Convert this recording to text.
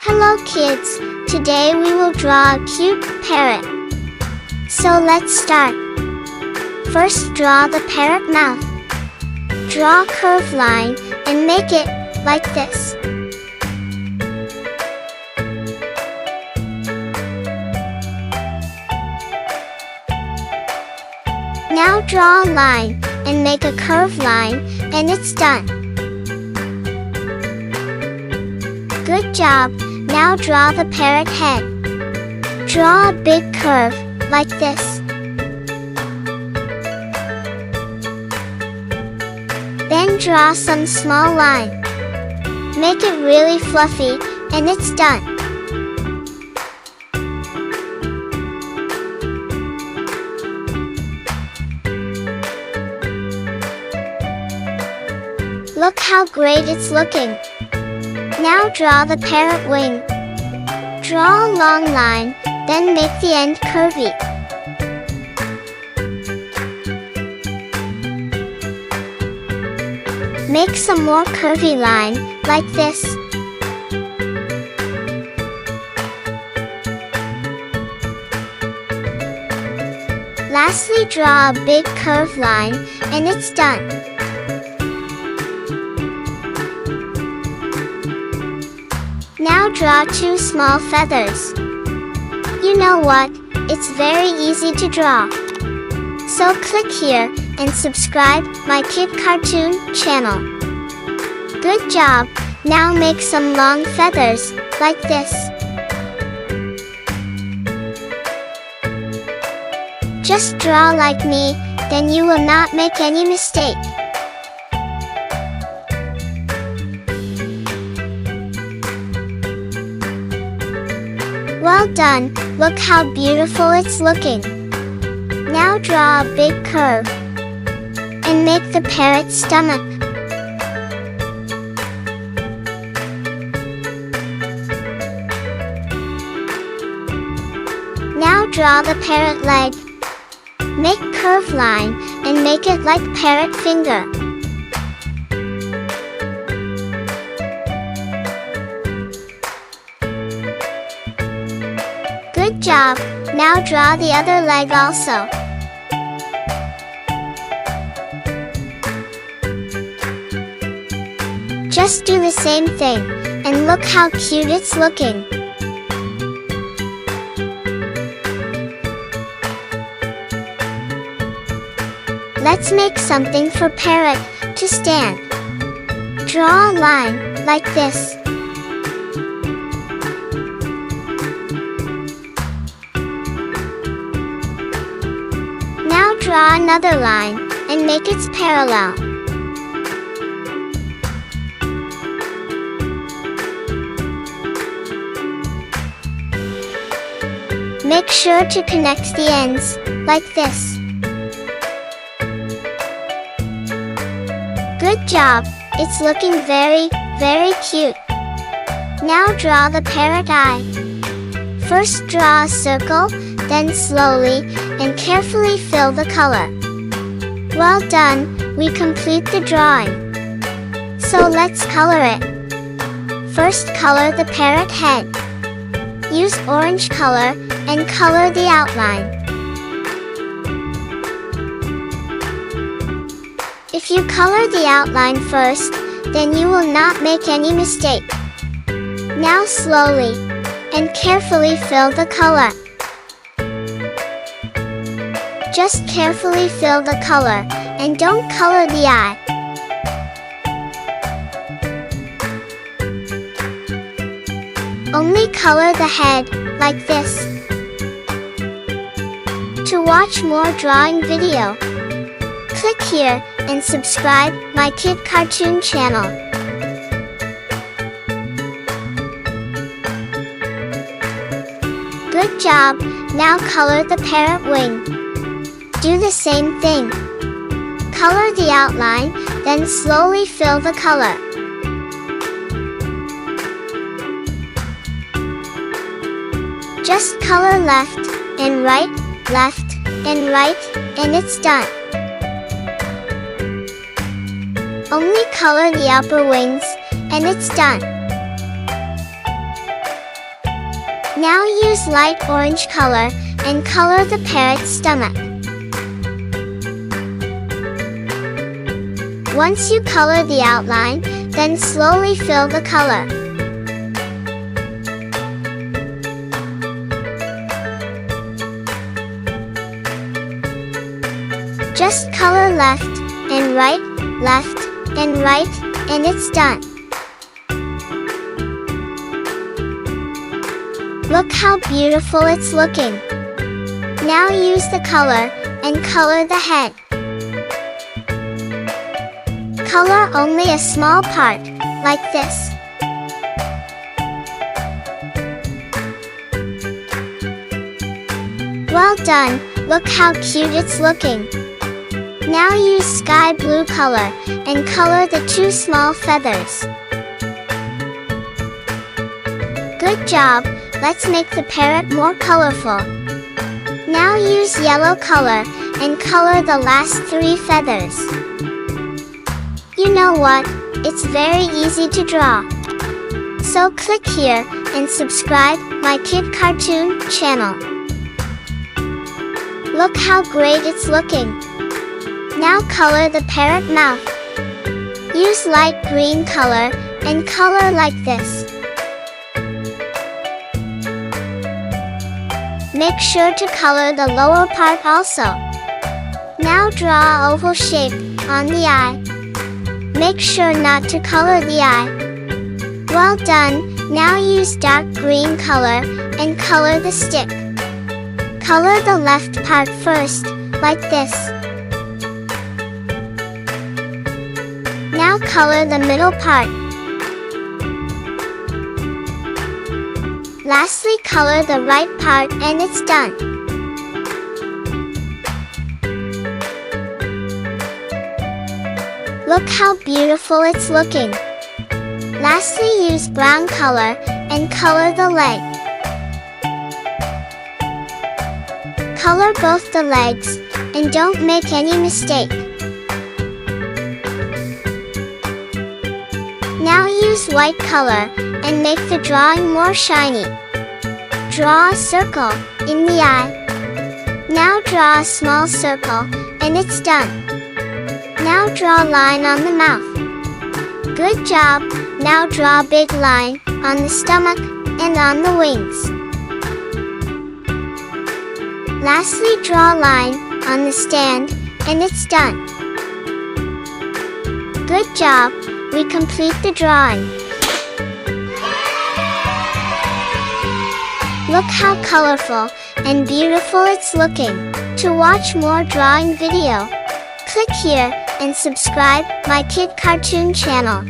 Hello kids, today we will draw a cute parrot. So let's start. First draw the parrot mouth. Draw a curved line and make it like this. Now draw a line and make a curved line, and it's done. Good job. Now draw the parrot head. Draw a big curve, like this. Then draw some small line. Make it really fluffy, and it's done. Look how great it's looking. Now draw the parrot wing. Draw a long line, then make the end curvy. Make some more curvy line, like this. Lastly, draw a big curved line, and it's done. Now draw two small feathers. You know what? It's very easy to draw. So click here and subscribe my Kid Cartoon channel. Good job! Now make some long feathers, like this. Just draw like me, then you will not make any mistake. Well done, look how beautiful it's looking. Now draw a big curve and make the parrot's stomach. Now draw the parrot leg. Make curved line and make it like parrot finger. Good job! Now draw the other leg also. Just do the same thing, and look how cute it's looking. Let's make something for Parrot to stand. Draw a line, like this. Now draw another line, and make it parallel. Make sure to connect the ends, like this. Good job! It's looking very, very cute. Now draw the parrot eye. First draw a circle, then slowly and carefully fill the color. Well done, we complete the drawing. So let's color it. First color the parrot head. Use orange color and color the outline. If you color the outline first, then you will not make any mistake. Now slowly and carefully fill the color. Just carefully fill the color, and don't color the eye. Only color the head, like this. To watch more drawing video, click here and subscribe my Kid Cartoon channel. Good job! Now color the parrot wing. Do the same thing. Color the outline, then slowly fill the color. Just color left and right, left and right, and it's done. Only color the upper wings, and it's done. Now use light orange color and color the parrot's stomach. Once you color the outline, then slowly fill the color. Just color left and right, left and right, and it's done. Look how beautiful it's looking. Now use the color and color the head. Color only a small part, like this. Well done, look how cute it's looking. Now use sky blue color and color the 2 small feathers. Good job, let's make the parrot more colorful. Now use yellow color and color the last 3 feathers. You know what? It's very easy to draw. So click here and subscribe my kid cartoon channel. Look how great it's looking. Now color the parrot mouth. Use light green color and color like this. Make sure to color the lower part also. Now draw an oval shape on the eye. Make sure not to color the eye. Well done, now use dark green color and color the stick. Color the left part first, like this. Now color the middle part. Lastly, color the right part and it's done. Look how beautiful it's looking. Lastly, use brown color and color the leg. Color both the legs and don't make any mistake. Now use white color and make the drawing more shiny. Draw a circle in the eye. Now draw a small circle and it's done. Now draw a line on the mouth. Good job, now draw a big line on the stomach and on the wings. Lastly, draw a line on the stand and it's done. Good job, we complete the drawing. Look how colorful and beautiful it's looking. To watch more drawing video, click here and subscribe my kid cartoon channel.